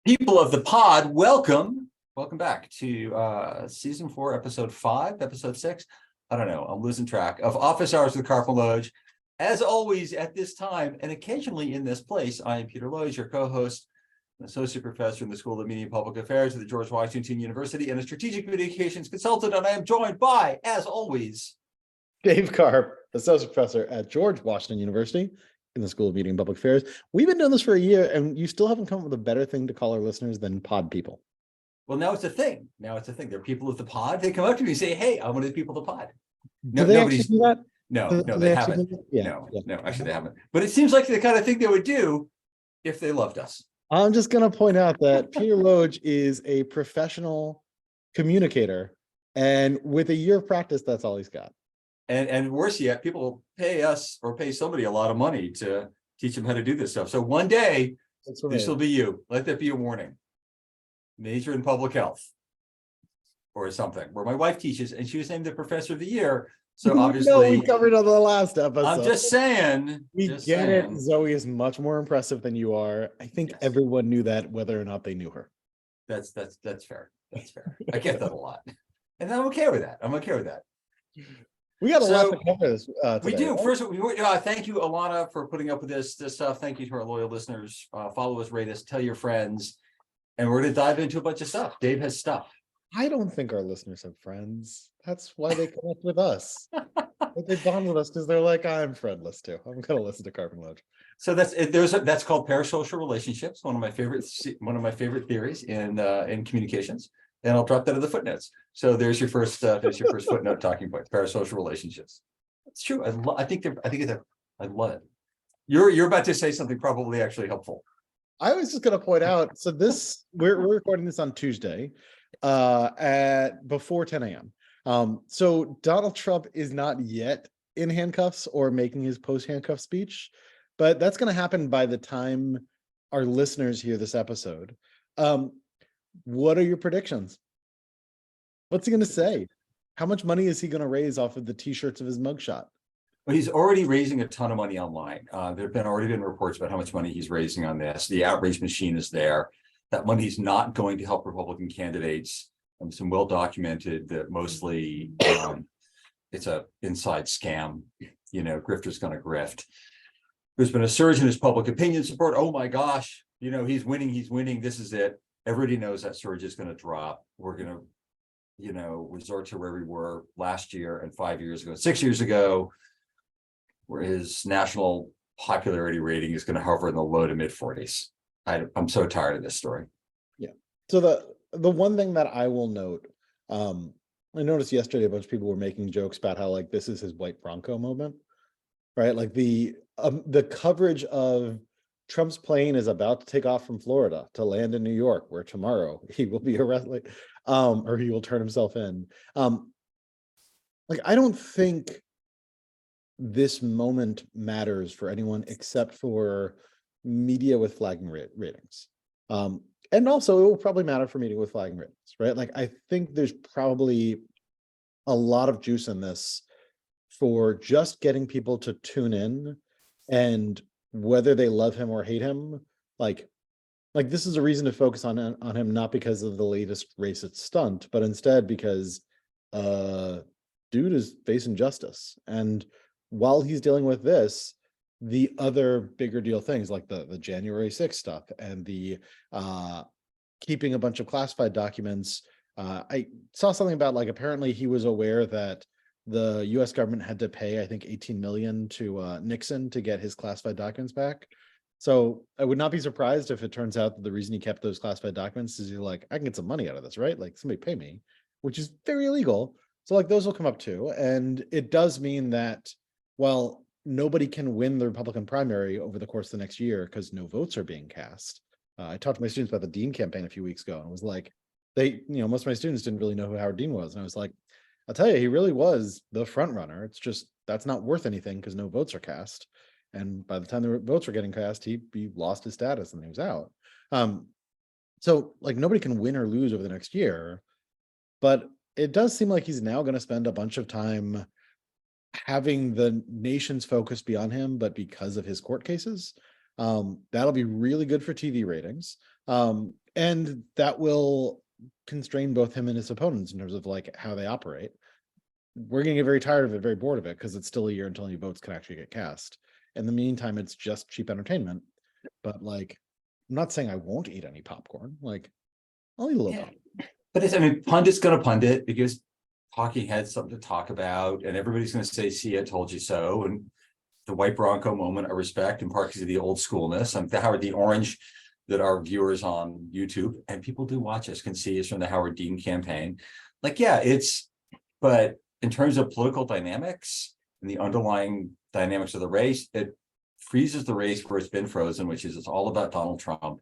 People of the pod, welcome back to season 4, episode 5, episode 6. I don't know, I'm losing track of Office Hours with Carpal Loge. As always, at this time, and occasionally in this place, I am Peter Loge, your co-host, an associate professor in the School of Media and Public Affairs at the George Washington University, and a strategic communications consultant. And I am joined by, as always, Dave Karp, associate professor at George Washington University in the School of Media and Public Affairs. We've been doing this for a year, and you still haven't come up with a better thing to call our listeners than pod people. Well, now it's a thing. They're people of the pod. They come up to me and say, "Hey, I'm one of the people of the pod." No, do they actually do that? No, they haven't. Actually, they haven't. But it seems like the kind of thing they would do if they loved us. I'm just going to point out that Peter Loge is a professional communicator, and with a year of practice, that's all he's got. And worse yet, people pay us or pay somebody a lot of money to teach them how to do this stuff. So one day, this will be you. Let that be a warning. Major in public health or something, where my wife teaches, and she was named the professor of the year. So obviously, we covered on the last episode. I'm just saying. We get it. Zoe is much more impressive than you are. I think everyone knew that, whether or not they knew her. That's fair. That's fair. I get that a lot, and I'm okay with that. We got a lot to cover this. We do. Right? First, thank you, Alana, for putting up with this stuff. Thank you to our loyal listeners. Follow us, rate us, tell your friends, and we're going to dive into a bunch of stuff. Dave has stuff. I don't think our listeners have friends. That's why they connect with us. They bond with us because they're like, I'm friendless too. I'm going to listen to Carpal Loge. So that's called parasocial relationships. One of my favorite theories in communications. And I'll drop that in the footnotes. So there's your first footnote talking point. Parasocial relationships. It's true. I love it. You're about to say something probably actually helpful. I was just going to point out. So we're recording this on Tuesday, at before 10 a.m. So Donald Trump is not yet in handcuffs or making his post-handcuff speech, but that's going to happen by the time our listeners hear this episode. What are your predictions? What's he going to say? How much money is he going to raise off of the t-shirts of his mugshot? Well, he's already raising a ton of money online. There have already been reports about how much money he's raising on this. The outrage machine is there. That money is not going to help Republican candidates. Some well documented that mostly it's a inside scam. Grifter's going to grift. There's been a surge in his public opinion support. Oh my gosh, he's winning. This is it. Everybody knows that surge is going to drop. We're going to, resort to where we were last year and 5 years ago, 6 years ago, where his national popularity rating is going to hover in the low to mid 40s. I'm so tired of this story. Yeah. So the one thing that I will note, I noticed yesterday a bunch of people were making jokes about how like this is his white Bronco moment, right? Like the coverage of Trump's plane is about to take off from Florida to land in New York, where tomorrow he will be arrested, or he will turn himself in. I don't think this moment matters for anyone except for media with flagging ratings. And also it will probably matter for media with flagging ratings, right? Like I think there's probably a lot of juice in this for just getting people to tune in, and whether they love him or hate him, like this is a reason to focus on him, not because of the latest racist stunt, but instead because dude is facing justice. And while he's dealing with this, the other bigger deal things like the January 6th stuff and the keeping a bunch of classified documents. I saw something about like apparently he was aware that the U.S. government had to pay, I think, $18 million to Nixon to get his classified documents back. So I would not be surprised if it turns out that the reason he kept those classified documents is he's like, I can get some money out of this, right? Like somebody pay me, which is very illegal. So like those will come up too. And it does mean that while nobody can win the Republican primary over the course of the next year because no votes are being cast. I talked to my students about the Dean campaign a few weeks ago and was like, most of my students didn't really know who Howard Dean was. And I was like, I'll tell you, he really was the front runner. It's just, that's not worth anything because no votes are cast. And by the time the votes were getting cast, he lost his status and he was out. So like nobody can win or lose over the next year, but it does seem like he's now going to spend a bunch of time having the nation's focus be on him, but because of his court cases. That'll be really good for TV ratings. And that will constrain both him and his opponents in terms of like how they operate. We're gonna get very tired of it, very bored of it, because it's still a year until any votes can actually get cast. In the meantime, it's just cheap entertainment. But like, I'm not saying I won't eat any popcorn. Like, I'll eat a little Yeah. bit. But it's, I mean, pundit's gonna pundit because talking heads something to talk about, and everybody's gonna say, see, I told you so. And the white Bronco moment I respect in part because of the old schoolness. The Howard the orange that our viewers on YouTube and people do watch us can see is from the Howard Dean campaign. Like, yeah, but in terms of political dynamics and the underlying dynamics of the race, it freezes the race where it's been frozen, which is it's all about Donald Trump.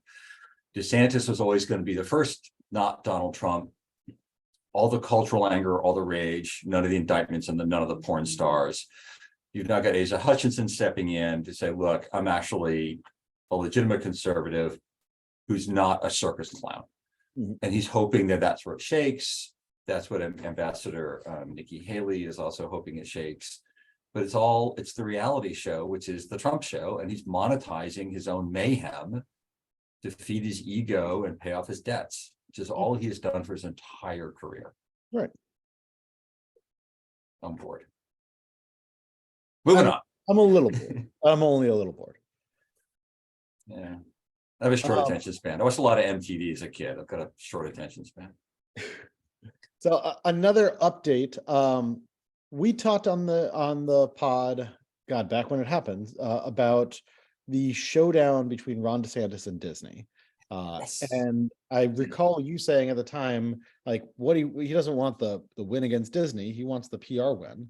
DeSantis was always going to be the first, not Donald Trump. All the cultural anger, all the rage, none of the indictments, and none of the porn stars. You've now got Asa Hutchinson stepping in to say, look, I'm actually a legitimate conservative who's not a circus clown. And he's hoping that that's where it shakes. That's what Ambassador Nikki Haley is also hoping it shakes. But it's the reality show, which is the Trump show. And he's monetizing his own mayhem to feed his ego and pay off his debts, which is all he has done for his entire career. Right. I'm bored. Moving on. I'm a little bored. I'm only a little bored. Yeah. I have a short attention span. I watched a lot of MTV as a kid. I've got a short attention span. So another update. We talked on the pod, God, back when it happened, about the showdown between Ron DeSantis and Disney. Yes. And I recall you saying at the time, like, what he doesn't want the win against Disney, he wants the PR win.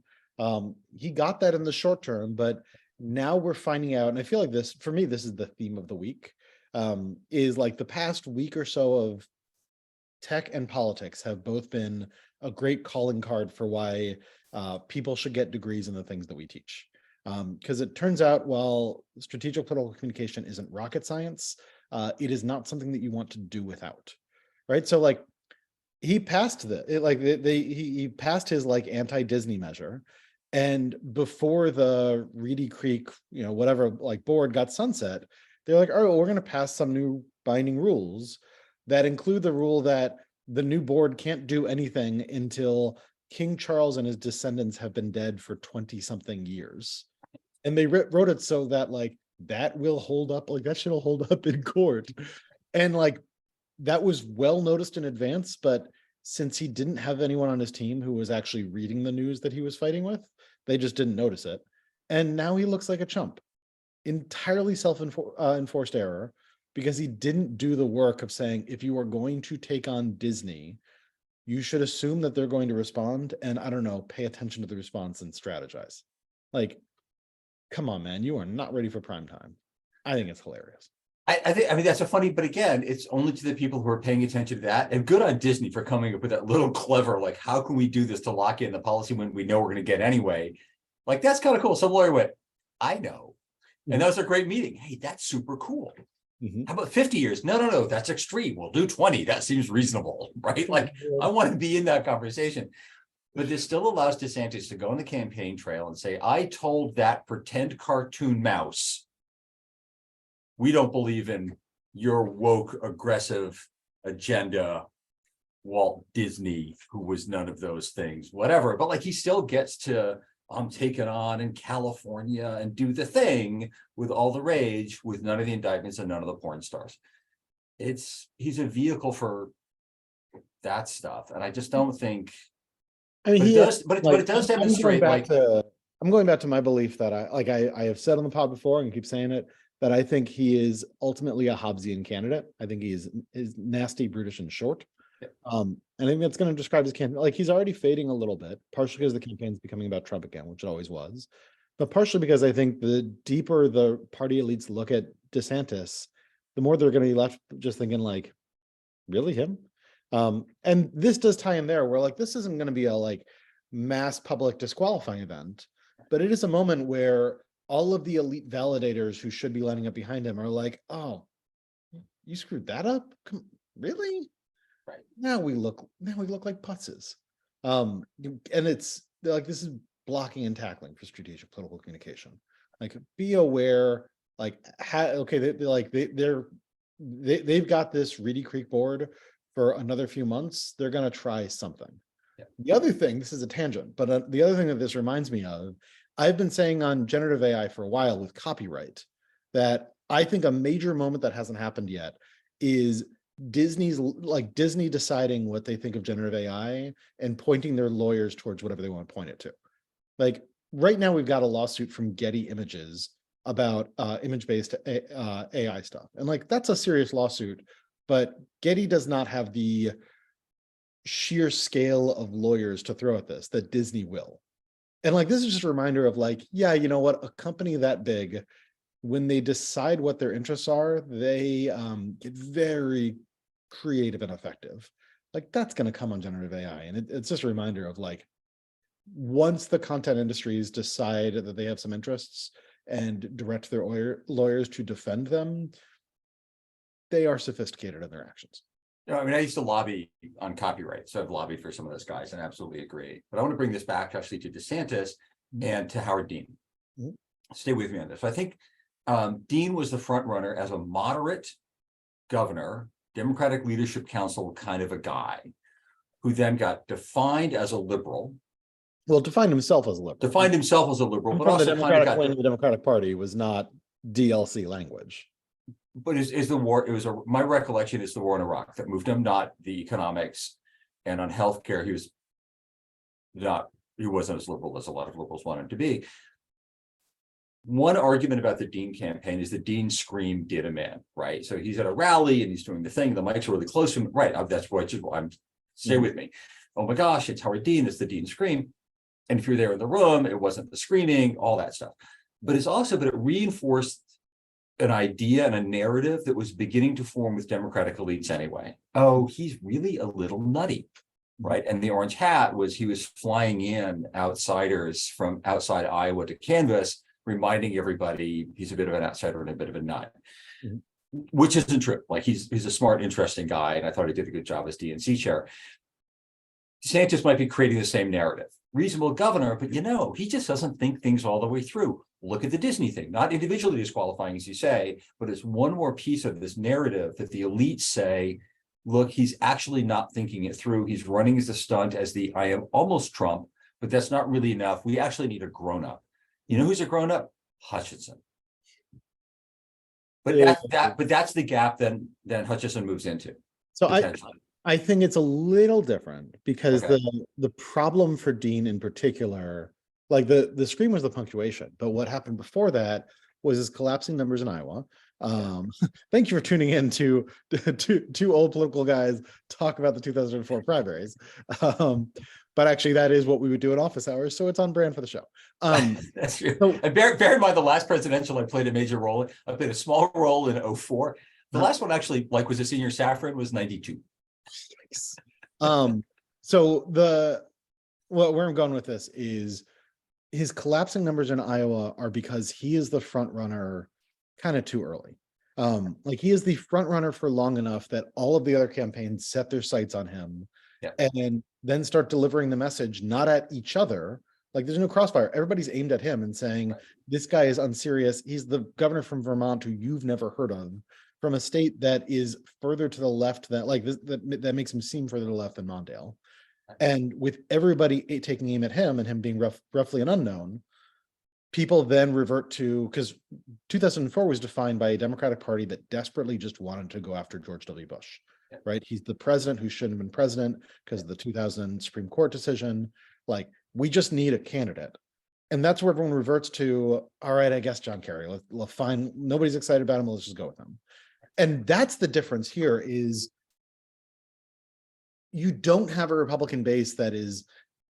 He got that in the short term, but now we're finding out, and I feel like this, for me, this is the theme of the week, is like the past week or so of tech and politics have both been a great calling card for why people should get degrees in the things that we teach. Because it turns out, while strategic political communication isn't rocket science, it is not something that you want to do without, right? So like, he passed he passed his like anti-Disney measure, and before the Reedy Creek, whatever, like board got sunset, they're like, oh, we're going to pass some new binding rules that include the rule that the new board can't do anything until King Charles and his descendants have been dead for 20 something years. And they wrote it so that like that will hold up, like that shit will hold up in court. And like that was well noticed in advance, but since he didn't have anyone on his team who was actually reading the news that he was fighting with, they just didn't notice it. And now he looks like a chump. Entirely self-enforced error, because he didn't do the work of saying, if you are going to take on Disney, you should assume that they're going to respond, and I don't know, pay attention to the response and strategize. Like, come on, man, you are not ready for prime time. I think it's hilarious. I mean, that's a funny, but again, it's only to the people who are paying attention to that. And good on Disney for coming up with that little clever, like, how can we do this to lock in the policy when we know we're going to get anyway? Like, that's kind of cool. Some lawyer went, I know. And that was a great meeting. Hey, that's super cool. How about 50 years? No, that's extreme. We'll do 20. That seems reasonable, right? Like, I want to be in that conversation. But this still allows DeSantis to go on the campaign trail and say, I told that pretend cartoon mouse, we don't believe in your woke, aggressive agenda, Walt Disney, who was none of those things, whatever. But like, he still gets to take it on in California and do the thing with all the rage, with none of the indictments and none of the porn stars. He's a vehicle for that stuff. And I just don't think, I mean, it does demonstrate, I'm going back to my belief that I have said on the pod before and keep saying it, that I think he is ultimately a Hobbesian candidate. I think he is nasty, brutish, and short. And I think that's going to describe his campaign. Like, he's already fading a little bit, partially because the campaign's becoming about Trump again, which it always was, but partially because I think the deeper the party elites look at DeSantis, the more they're going to be left just thinking like, really him? And this does tie in there where like, this isn't going to be a like mass public disqualifying event, but it is a moment where all of the elite validators who should be lining up behind him are like, oh, you screwed that up? Really? Right. Now we look like putzes. And it's like, this is blocking and tackling for strategic political communication. Like, be aware like, okay, they've got this Reedy Creek board for another few months. They're going to try something. Yeah. The other thing, this is a tangent, but the other thing that this reminds me of, I've been saying on generative AI for a while with copyright, that I think a major moment that hasn't happened yet is Disney deciding what they think of generative AI and pointing their lawyers towards whatever they want to point it to. Like right now, we've got a lawsuit from Getty Images about image-based AI stuff. And like, that's a serious lawsuit, but Getty does not have the sheer scale of lawyers to throw at this that Disney will. And like, this is just a reminder of like, yeah, you know what, a company that big, when they decide what their interests are, they get very creative and effective. Like that's going to come on generative AI. And it's just a reminder of like, once the content industries decide that they have some interests and direct their lawyers to defend them, they are sophisticated in their actions. I mean, I used to lobby on copyright, so I've lobbied for some of those guys and absolutely agree. But I want to bring this back actually to DeSantis and to Howard Dean. Mm-hmm. Stay with me on this. I think Dean was the front runner as a moderate governor, Democratic Leadership Council kind of a guy, who then got defined as a liberal. Well, defined himself as a liberal. Defined himself as a liberal, but also kind of got the Democratic Party was not DLC language. But is the war? It was my recollection is the war in Iraq that moved him, not the economics, and on healthcare he was not. He wasn't as liberal as a lot of liberals wanted to be. One argument about the Dean campaign is the Dean scream did him in, right? So he's at a rally and he's doing the thing. The mics are really close to him, right? That's what I'm. Stay with me. Oh my gosh, it's Howard Dean. It's the Dean scream. And if you're there in the room, it wasn't the screening, all that stuff. But it reinforced an idea and a narrative that was beginning to form with Democratic elites anyway. Oh, he's really a little nutty, right? And the orange hat he was flying in outsiders from outside Iowa to canvass, reminding everybody he's a bit of an outsider and a bit of a nut, which isn't true. Like he's a smart, interesting guy, and I thought he did a good job as DNC chair. DeSantis might be creating the same narrative. Reasonable governor, but he just doesn't think things all the way through. Look at the Disney thing, not individually disqualifying, as you say, but it's one more piece of this narrative that the elites say, look, he's actually not thinking it through. He's running as a stunt as I am almost Trump, but that's not really enough. We actually need a grown-up. You know who's a grown-up? Hutchinson. But that's the gap then Hutchinson moves into. So I think it's a little different because the problem for Dean in particular, like the scream was the punctuation, but what happened before that was his collapsing numbers in Iowa. Thank you for tuning in to two old political guys talk about the 2004 primaries. But actually that is what we would do in office hours, so it's on brand for the show. That's true. So, and bear in mind the last presidential I played a major role in. I played a small role in 2004. The last one actually, like was a senior saffron, was 92. So where I'm going with this is his collapsing numbers in Iowa are because he is the front runner kind of too early. Like he is the front runner for long enough that all of the other campaigns set their sights on him and then start delivering the message, not at each other. Like there's no crossfire. Everybody's aimed at him and saying, this guy is unserious. He's the governor from Vermont who you've never heard of, from a state that is further to the left that makes him seem further to the left than Mondale. And with everybody taking aim at him and him being roughly an unknown, people then revert to, because 2004 was defined by a Democratic Party that desperately just wanted to go after George W. Bush, right? He's the president who shouldn't have been president because of the 2000 Supreme Court decision. Like, we just need a candidate. And that's where everyone reverts to, all right, I guess John Kerry, let's find, nobody's excited about him, let's just go with him. And that's the difference here is you don't have a Republican base that is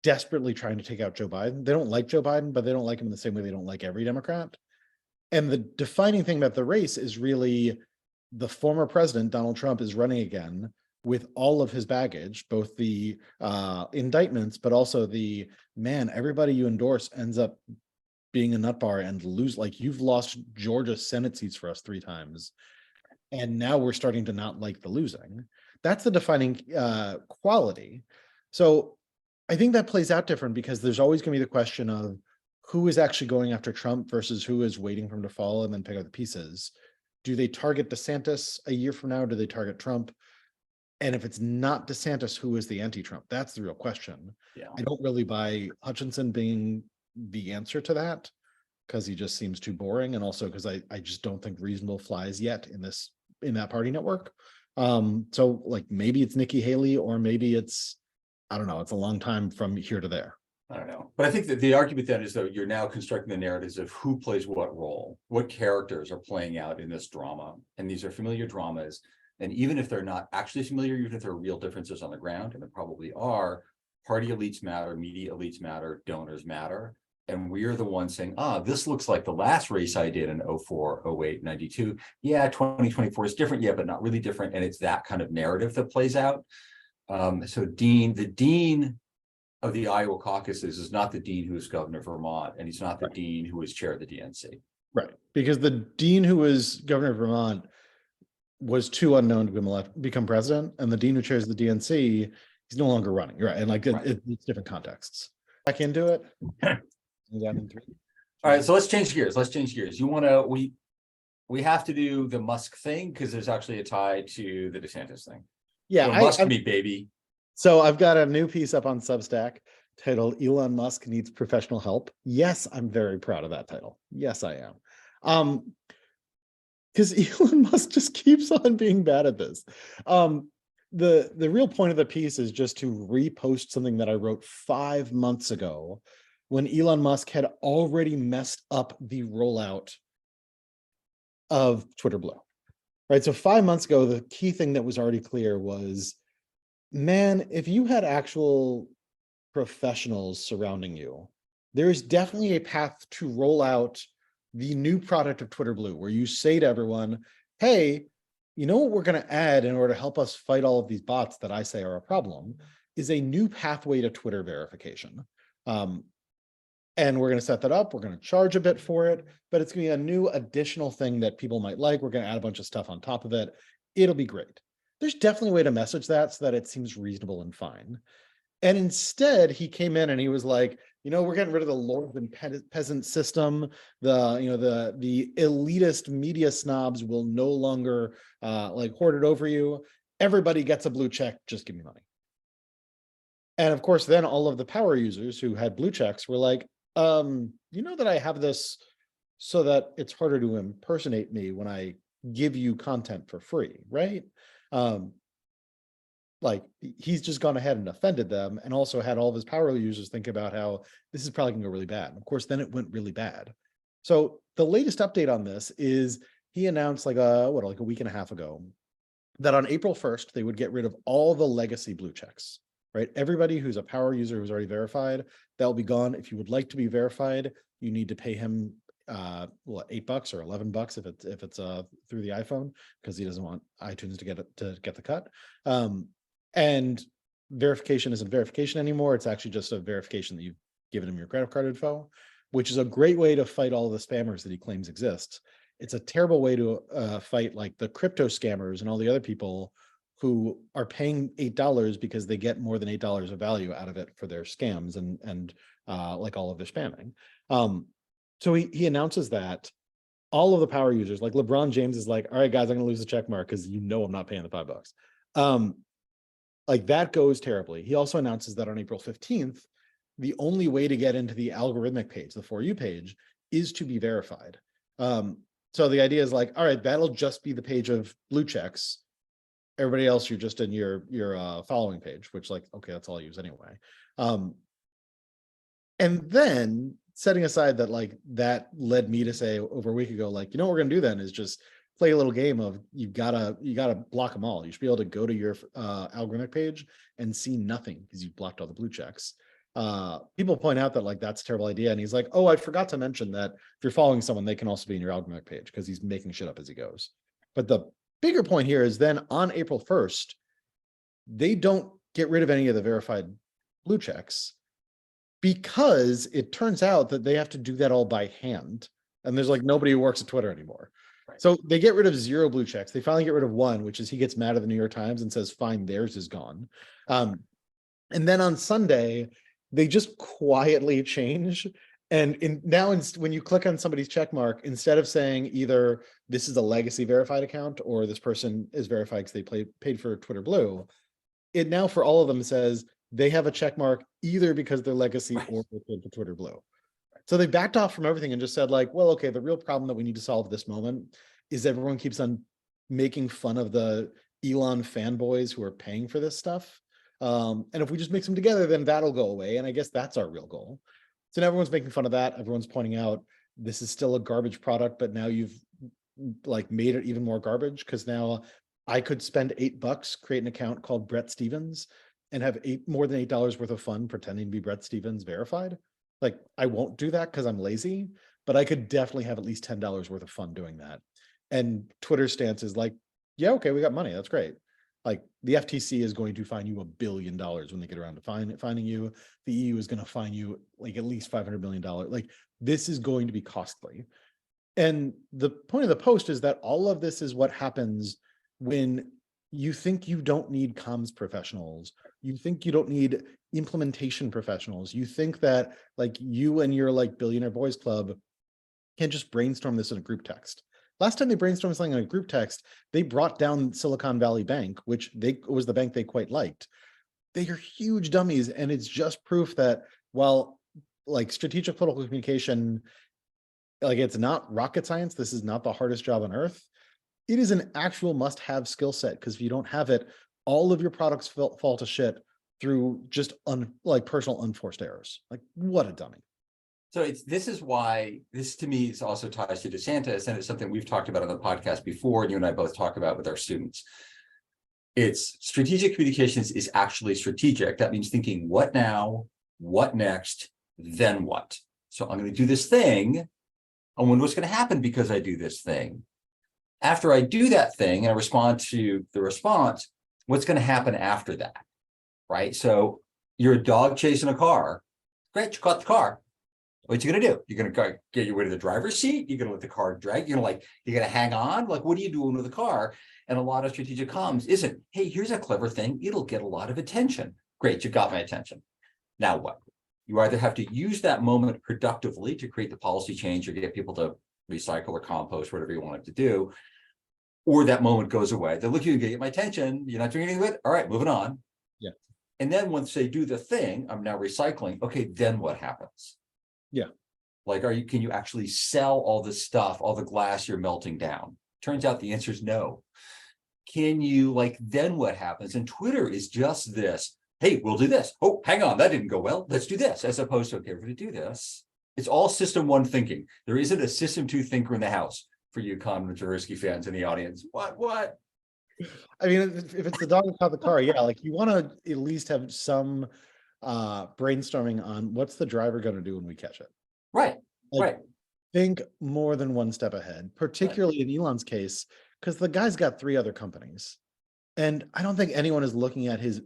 desperately trying to take out Joe Biden. They don't like Joe Biden, but they don't like him in the same way they don't like every Democrat. And the defining thing about the race is really the former president, Donald Trump, is running again with all of his baggage, both the indictments, but also the, man, everybody you endorse ends up being a nut bar and lose, like you've lost Georgia Senate seats for us 3 times. And now we're starting to not like the losing. That's the defining quality. So I think that plays out different because there's always going to be the question of who is actually going after Trump versus who is waiting for him to fall and then pick up the pieces. Do they target DeSantis a year from now? Do they target Trump? And if it's not DeSantis, who is the anti-Trump? That's the real question. Yeah. I don't really buy Hutchinson being the answer to that, because he just seems too boring, and also because I just don't think reasonable flies yet in that party network. So like maybe it's Nikki Haley, or maybe it's, I don't know, it's a long time from here to there. I don't know. But I think that the argument then is that you're now constructing the narratives of who plays what role, what characters are playing out in this drama. And these are familiar dramas. And even if they're not actually familiar, even if there are real differences on the ground, and there probably are, party elites matter, media elites matter, donors matter. And we're the ones saying, this looks like the last race I did in 04, 08, 92. Yeah, 2024 is different, yeah, but not really different. And it's that kind of narrative that plays out. So the dean of the Iowa caucuses is not the dean who is governor of Vermont, and he's not the dean who is chair of the DNC. Right. Because the dean who was governor of Vermont was too unknown to become president, and the dean who chairs the DNC, he's no longer running. Right. And like it's different contexts. Back into it. All right, so let's change gears. You want to, we have to do the Musk thing because there's actually a tie to the DeSantis thing. Yeah, so Musk me, baby. So I've got a new piece up on Substack titled "Elon Musk Needs Professional Help." Yes, I'm very proud of that title. Yes, I am. Because Elon Musk just keeps on being bad at this. The real point of the piece is just to repost something that I wrote 5 months ago, when Elon Musk had already messed up the rollout of Twitter Blue. Right. So 5 months ago, the key thing that was already clear was, man, if you had actual professionals surrounding you, there is definitely a path to roll out the new product of Twitter Blue, where you say to everyone, hey, you know what we're going to add in order to help us fight all of these bots that I say are a problem is a new pathway to Twitter verification. And we're going to set that up. We're going to charge a bit for it, but it's going to be a new additional thing that people might like. We're going to add a bunch of stuff on top of it. It'll be great. There's definitely a way to message that so that it seems reasonable and fine. And instead, he came in and he was like, we're getting rid of the lords and peasant system. The elitist media snobs will no longer hoard it over you. Everybody gets a blue check. Just give me money. And of course, then all of the power users who had blue checks were like, that I have this so that it's harder to impersonate me when I give you content for free, right? He's just gone ahead and offended them, and also had all of his power users think about how this is probably gonna go really bad. And of course, then it went really bad. So the latest update on this is he announced like a week and a half ago that on April 1st, they would get rid of all the legacy blue checks, right? Everybody who's a power user who's already verified, that will be gone. If you would like to be verified, you need to pay him $8 or $11 if it's through the iPhone, because he doesn't want iTunes to get the cut. And verification isn't verification anymore. It's actually just a verification that you've given him your credit card info, which is a great way to fight all the spammers that he claims exist. It's a terrible way to fight like the crypto scammers and all the other people who are paying $8 because they get more than $8 of value out of it for their scams and like all of their spamming. So he announces that all of the power users, like LeBron James is like, all right, guys, I'm going to lose the check mark because I'm not paying the $5. Like that goes terribly. He also announces that on April 15th, the only way to get into the algorithmic page, the For You page, is to be verified. So the idea is like, all right, that'll just be the page of blue checks. Everybody else, you're just in your following page, which like, okay, that's all I use anyway. And then setting aside that, like, that led me to say over a week ago, like, what we're going to do then is just play a little game of you gotta block them all. You should be able to go to your algorithmic page and see nothing because you've blocked all the blue checks. People point out that like that's a terrible idea, and he's like, oh, I forgot to mention that if you're following someone, they can also be in your algorithmic page, because he's making shit up as he goes. But the bigger point here is then on April 1st, they don't get rid of any of the verified blue checks, because it turns out that they have to do that all by hand, and there's like nobody who works at Twitter anymore. Right. So they get rid of 0 blue checks. They finally get rid of one, which is he gets mad at the New York Times and says, fine, theirs is gone. And then on Sunday, they just quietly change And now when you click on somebody's check mark, instead of saying either this is a legacy verified account or this person is verified because they paid for Twitter Blue, it now for all of them says they have a check mark either because they're legacy or they paid for Twitter Blue. So they backed off from everything and just said like, well, okay, the real problem that we need to solve at this moment is everyone keeps on making fun of the Elon fanboys who are paying for this stuff. And if we just mix them together, then that'll go away. And I guess that's our real goal. So now everyone's making fun of that. Everyone's pointing out this is still a garbage product, but now you've like made it even more garbage because now I could spend $8, create an account called Brett Stevens and have more than $8 worth of fun pretending to be Brett Stevens verified. Like I won't do that because I'm lazy, but I could definitely have at least $10 worth of fun doing that. And Twitter's stance is like, yeah, okay, we got money. That's great. Like the FTC is going to fine you $1 billion when they get around to finding you. The EU is going to fine you like at least $500 million. Like this is going to be costly. And the point of the post is that all of this is what happens when you think you don't need comms professionals. You think you don't need implementation professionals. You think that like you and your like billionaire boys club can just brainstorm this in a group text. Last time they brainstormed something in a group text, they brought down Silicon Valley Bank, which was the bank they quite liked. They are huge dummies, and it's just proof that while like strategic political communication, like it's not rocket science, this is not the hardest job on earth. It is an actual must-have skill set because if you don't have it, all of your products fall to shit through just like personal unforced errors. Like what a dummy. So this is why this to me is also ties to DeSantis, and it's something we've talked about on the podcast before, and you and I both talk about with our students. It's strategic communications is actually strategic. That means thinking what now, what next, then what. So I'm going to do this thing. I wonder what's going to happen because I do this thing. After I do that thing and I respond to the response, what's going to happen after that, right? So you're a dog chasing a car. Great, you caught the car. What you gonna do? You're gonna get your way to the driver's seat. You're gonna let the car drag. You're gonna hang on. Like, what are you doing with the car? And a lot of strategic comms isn't, hey, here's a clever thing. It'll get a lot of attention. Great, you got my attention. Now what? You either have to use that moment productively to create the policy change or get people to recycle or compost, whatever you want it to do, or that moment goes away. They're looking, you get my attention. You're not doing anything with it. All right, moving on. Yeah. And then once they do the thing, I'm now recycling. Okay, then what happens? Yeah. Like, can you actually sell all this stuff, all the glass you're melting down? Turns out the answer is no. Can you, like, then what happens? And Twitter is just this, hey, we'll do this. Oh, hang on, that didn't go well. Let's do this. As opposed to, okay, we're going to do this. It's all system one thinking. There isn't a system two thinker in the house for you Kahneman and Tversky fans in the audience. What? I mean, if it's the dog that caught the car, yeah, like you want to at least have some brainstorming on what's the driver going to do when we catch it. Right, like, right. Think more than one step ahead, particularly in Elon's case, because the guy's got 3 other companies. And I don't think anyone is looking at his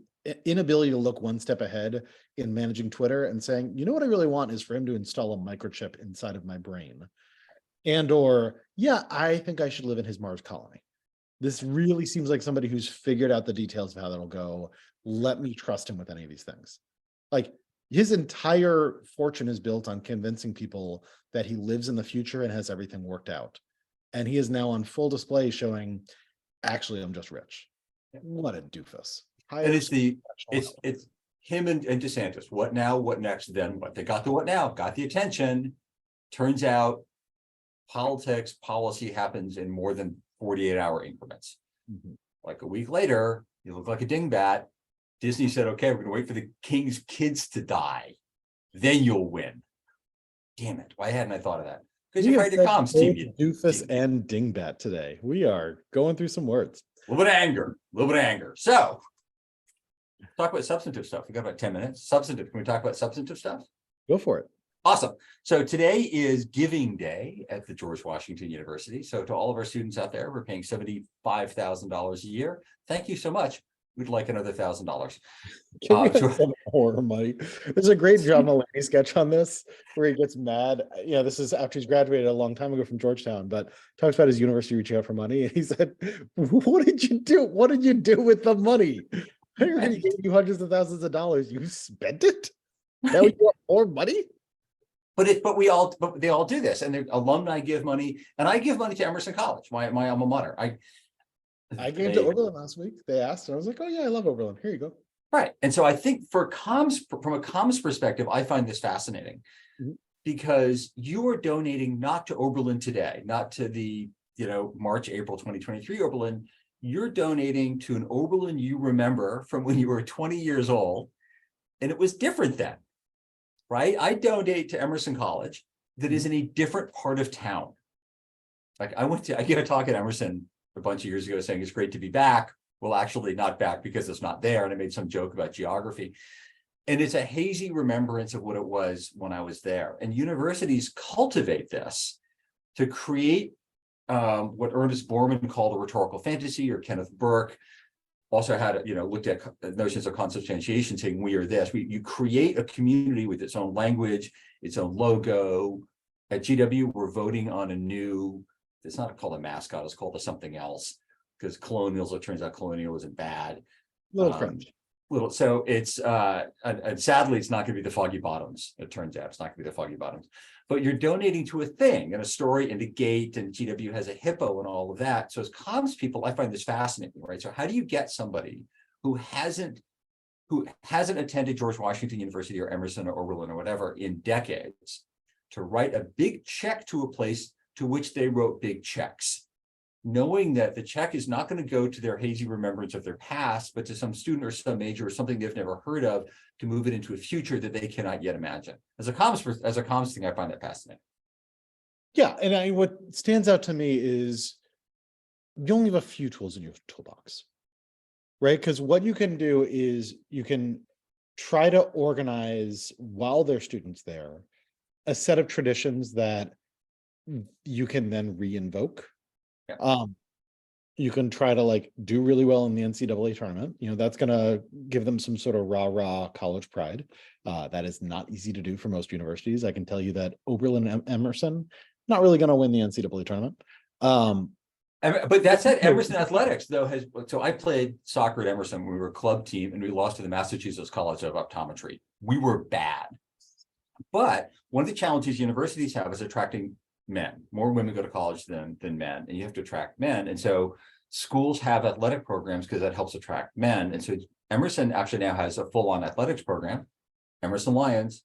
inability to look one step ahead in managing Twitter and saying, you know what I really want is for him to install a microchip inside of my brain. Or, yeah, I think I should live in his Mars colony. This really seems like somebody who's figured out the details of how that'll go. Let me trust him with any of these things. Like his entire fortune is built on convincing people that he lives in the future and has everything worked out. And he is now on full display showing, actually, I'm just rich. What a doofus. And it's him and DeSantis. What now? What next? Then what? They got the what now, got the attention. Turns out politics, policy happens in more than 48-hour increments. Mm-hmm. Like a week later, you look like a dingbat. Disney said, okay, we're going to wait for the king's kids to die. Then you'll win. Damn it. Why hadn't I thought of that? Because you're fighting the comms team. Doofus and dingbat today. We are going through some words. A little bit of anger. So, talk about substantive stuff. We got about 10 minutes. Substantive. Can we talk about substantive stuff? Go for it. Awesome. So today is Giving Day at the George Washington University. So to all of our students out there, we're paying $75,000 a year. Thank you so much. We'd like another $1,000. Can we have some more money? There's a great John Mulaney sketch on this where he gets mad. Yeah, this is after he's graduated a long time ago from Georgetown, but talks about his university reaching out for money. And he said, what did you do? What did you do with the money? I already gave you hundreds of thousands of dollars. You spent it? Now you want more money? but they all do this, and the alumni give money, and I give money to Emerson College, my alma mater. I gave to Oberlin last week. They asked, and I was like, oh yeah, I love Oberlin. Here you go. Right. And so I think from a comms perspective, I find this fascinating because you are donating not to Oberlin today, not to the, March, April 2023 Oberlin. You're donating to an Oberlin you remember from when you were 20 years old. And it was different then, right? I donate to Emerson College that is in a different part of town. Like I gave a talk at Emerson a bunch of years ago saying it's great to be back. Well, actually not back because it's not there. And I made some joke about geography. And it's a hazy remembrance of what it was when I was there. And universities cultivate this to create what Ernest Borman called a rhetorical fantasy, or Kenneth Burke also had, looked at notions of consubstantiation, saying we are this. You create a community with its own language, its own logo. At GW, we're voting on a new, it's not called a mascot, it's called a something else, because colonialism, it turns out colonialism bad. Little French. So it's and sadly it's not going to be the Foggy Bottoms. It turns out it's not going to be the Foggy Bottoms, but you're donating to a thing and a story and a gate, and GW has a hippo and all of that. So as comms people, I find this fascinating, right? So how do you get somebody who hasn't attended George Washington University or Emerson or Oberlin or whatever in decades to write a big check to a place to which they wrote big checks, knowing that the check is not going to go to their hazy remembrance of their past, but to some student or some major or something they've never heard of, to move it into a future that they cannot yet imagine. As a comms thing, I find that fascinating. Yeah, and what stands out to me is you only have a few tools in your toolbox, right? Because what you can do is you can try to organize, while there's students there, a set of traditions that you can then re-invoke. Yeah. You can try to do really well in the NCAA tournament. That's going to give them some sort of rah college pride. That is not easy to do for most universities. I can tell you that Oberlin and Emerson not really going to win the NCAA tournament. But that said, Emerson athletics though so I played soccer at Emerson. We were a club team and we lost to the Massachusetts College of Optometry. We were bad, but one of the challenges universities have is attracting men. More women go to college than men, and you have to attract men. And so schools have athletic programs because that helps attract men. And so Emerson actually now has a full-on athletics program. Emerson Lions,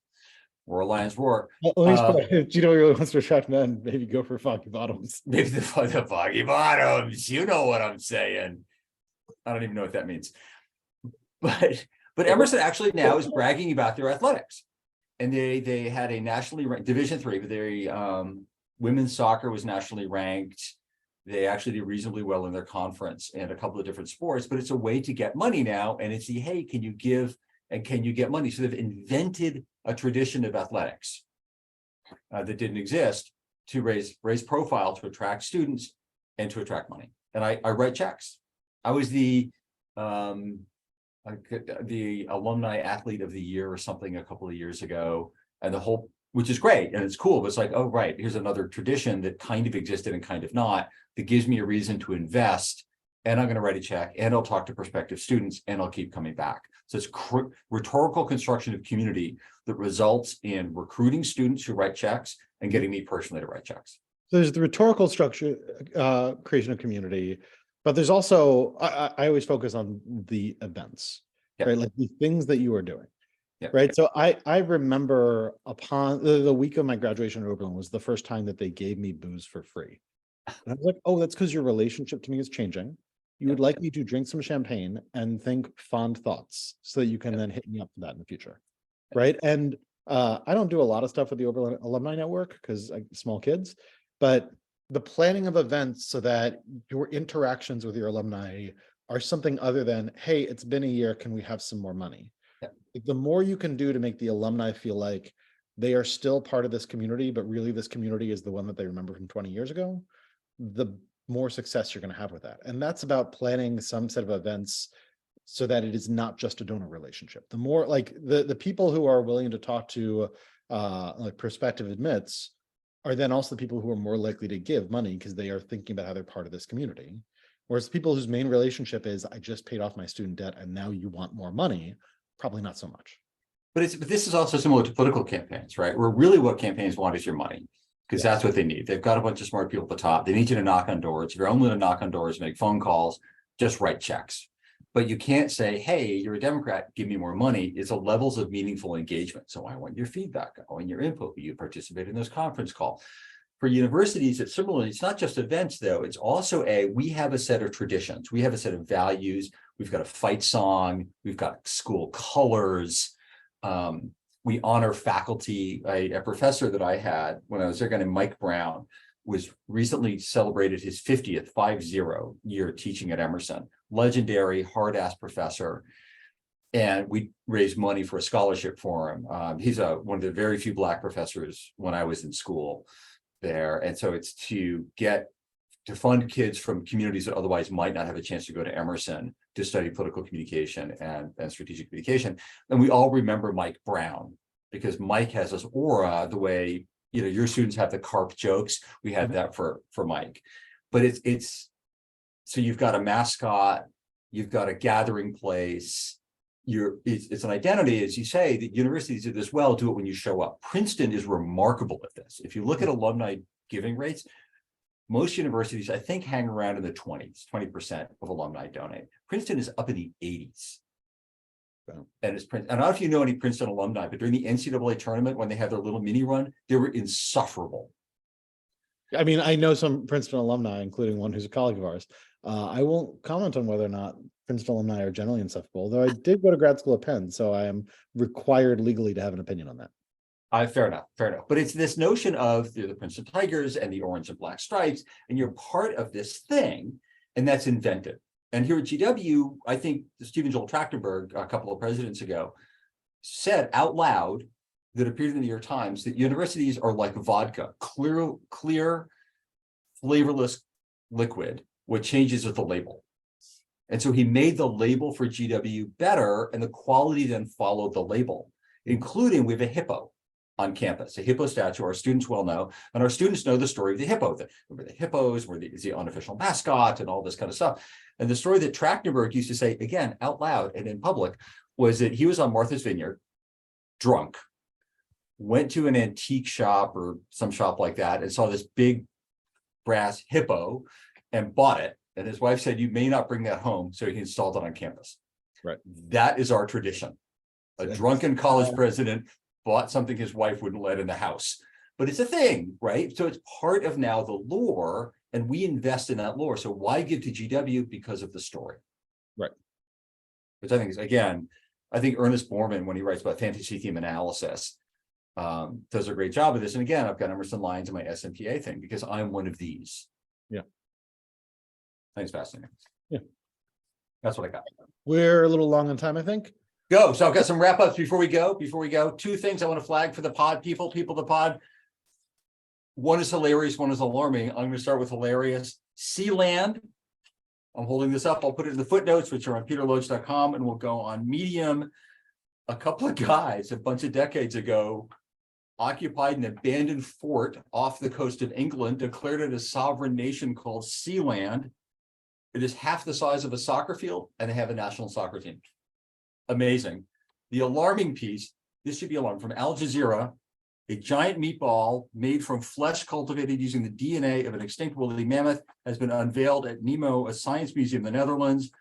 Roar Lions Roar. If Gino really wants to attract men, maybe go for Foggy Bottoms. Maybe the Foggy Bottoms. You know what I'm saying. I don't even know what that means. But Emerson actually now is bragging about their athletics. And they had a nationally ranked Division III, but they women's soccer was nationally ranked. They actually did reasonably well in their conference and a couple of different sports, but it's a way to get money now. And it's hey, can you give and can you get money? So they've invented a tradition of athletics that didn't exist to raise profile, to attract students and to attract money. And I write checks. I was the alumni athlete of the year or something a couple of years ago, and which is great and it's cool, but it's like, oh right, here's another tradition that kind of existed and kind of not, that gives me a reason to invest, and I'm going to write a check, and I'll talk to prospective students, and I'll keep coming back. So it's rhetorical construction of community that results in recruiting students who write checks and getting me personally to write checks. So there's the rhetorical structure, creation of community, but there's also, I always focus on the events, Yep. right? Like the things that you are doing. Yep. Right. So I remember upon the week of my graduation at Oberlin was the first time that they gave me booze for free. And I was like, oh, that's because your relationship to me is changing. You would like me to drink some champagne and think fond thoughts so that you can then hit me up for that in the future. Right. And I don't do a lot of stuff with the Oberlin Alumni Network because small kids, but the planning of events so that your interactions with your alumni are something other than, hey, it's been a year, can we have some more money? The more you can do to make the alumni feel like they are still part of this community, but really this community is the one that they remember from 20 years ago, the more success you're going to have with that. And that's about planning some set of events so that it is not just a donor relationship. The more the people who are willing to talk to prospective admits are then also the people who are more likely to give money because they are thinking about how they're part of this community. Whereas people whose main relationship is, I just paid off my student debt and now you want more money, probably not so much. But this is also similar to political campaigns, right? Where really what campaigns want is your money, because that's what they need. They've got a bunch of smart people at the top. They need you to knock on doors. If you're only to knock on doors, make phone calls, just write checks. But you can't say, hey, you're a Democrat, give me more money. It's a levels of meaningful engagement. So I want your feedback, I want your input. You participate in those conference calls. For universities, it's similarly, it's not just events, though. It's also we have a set of traditions. We have a set of values. We've got a fight song. We've got school colors. We honor faculty. A professor that I had when I was there, a guy named Mike Brown, was recently celebrated his 50th, 50 year teaching at Emerson. Legendary, hard-ass professor. And we raised money for a scholarship for him. He's one of the very few Black professors when I was in school there. And so it's to fund kids from communities that otherwise might not have a chance to go to Emerson to study political communication and strategic communication. And we all remember Mike Brown because Mike has this aura, the way, your students have the carp jokes. We had that for Mike, but it's so you've got a mascot, you've got a gathering place. It's an identity, as you say, that universities do this well, do it when you show up. Princeton is remarkable at this. If you look at alumni giving rates, most universities, I think, hang around in the 20% of alumni donate. Princeton is up in the 80s. And it's Princeton. I don't know if you know any Princeton alumni, but during the NCAA tournament, when they had their little mini run, they were insufferable. I mean, I know some Princeton alumni, including one who's a colleague of ours. I won't comment on whether or not Princeton alumni are generally insufferable, though I did go to grad school at Penn, so I am required legally to have an opinion on that. Fair enough. But it's this notion of the Princeton Tigers and the orange and black stripes, and you're part of this thing, and that's invented. And here at GW, I think Stephen Joel Trachtenberg, a couple of presidents ago, said out loud that appeared in the New York Times that universities are like vodka, clear, flavorless liquid. What changes is the label. And so he made the label for GW better, and the quality then followed the label, including we have a hippo on campus, a hippo statue. Our students well know, and our students know the story of the hippo. The hippos were the unofficial mascot and all this kind of stuff. And the story that Trachtenberg used to say, again, out loud and in public, was that he was on Martha's Vineyard, drunk, went to an antique shop or some shop like that and saw this big brass hippo and bought it. And his wife said, you may not bring that home, so he installed it on campus. Right. That is our tradition. A drunken college president bought something his wife wouldn't let in the house. But it's a thing, right? So it's part of now the lore, and we invest in that lore. So why give to GW? Because of the story. Right. Which I think is, again, I think Ernest Borman, when he writes about fantasy theme analysis, does a great job of this. And again, I've got Emerson lines in my SMPA thing because I'm one of these. Yeah. Thanks, fascinating. Yeah. That's what I got. We're a little long on time, I think. Go. So I've got some wrap ups before we go. Two things I want to flag for the pod people of the pod. One is hilarious, one is alarming. I'm going to start with hilarious. Sealand. I'm holding this up. I'll put it in the footnotes, which are on peterloach.com, and we'll go on Medium. A couple of guys a bunch of decades ago occupied an abandoned fort off the coast of England, declared it a sovereign nation called Sealand. It is half the size of a soccer field, and they have a national soccer team. Amazing. The alarming piece, this should be alarming, from Al Jazeera, a giant meatball made from flesh cultivated using the DNA of an extinct woolly mammoth has been unveiled at Nemo, a science museum in the Netherlands.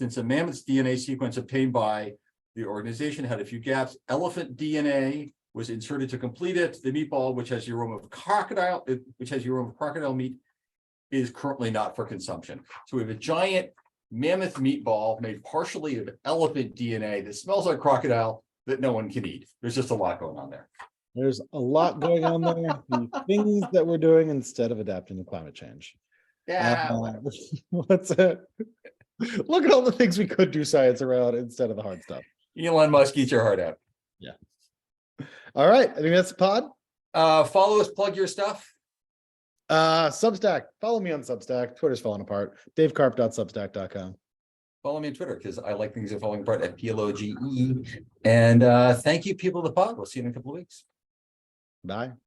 Since the mammoth's DNA sequence obtained by the organization had a few gaps, elephant DNA was inserted to complete it. The meatball, which has the aroma of crocodile meat, is currently not for consumption. So we have a giant mammoth meatball made partially of elephant DNA that smells like crocodile that no one can eat. There's just a lot going on there. There's a lot going on there. The things that we're doing instead of adapting to climate change. Yeah. What's it? Look at all the things we could do science around instead of the hard stuff. Elon Musk, eat your heart out. Yeah. All right. I think that's the pod. Follow us, plug your stuff. Substack. Follow me on Substack. Twitter's falling apart. davecarp.substack.com. Follow me on Twitter because I like things that are falling apart at PLOGE. And thank you, people of the pod. We'll see you in a couple of weeks. Bye.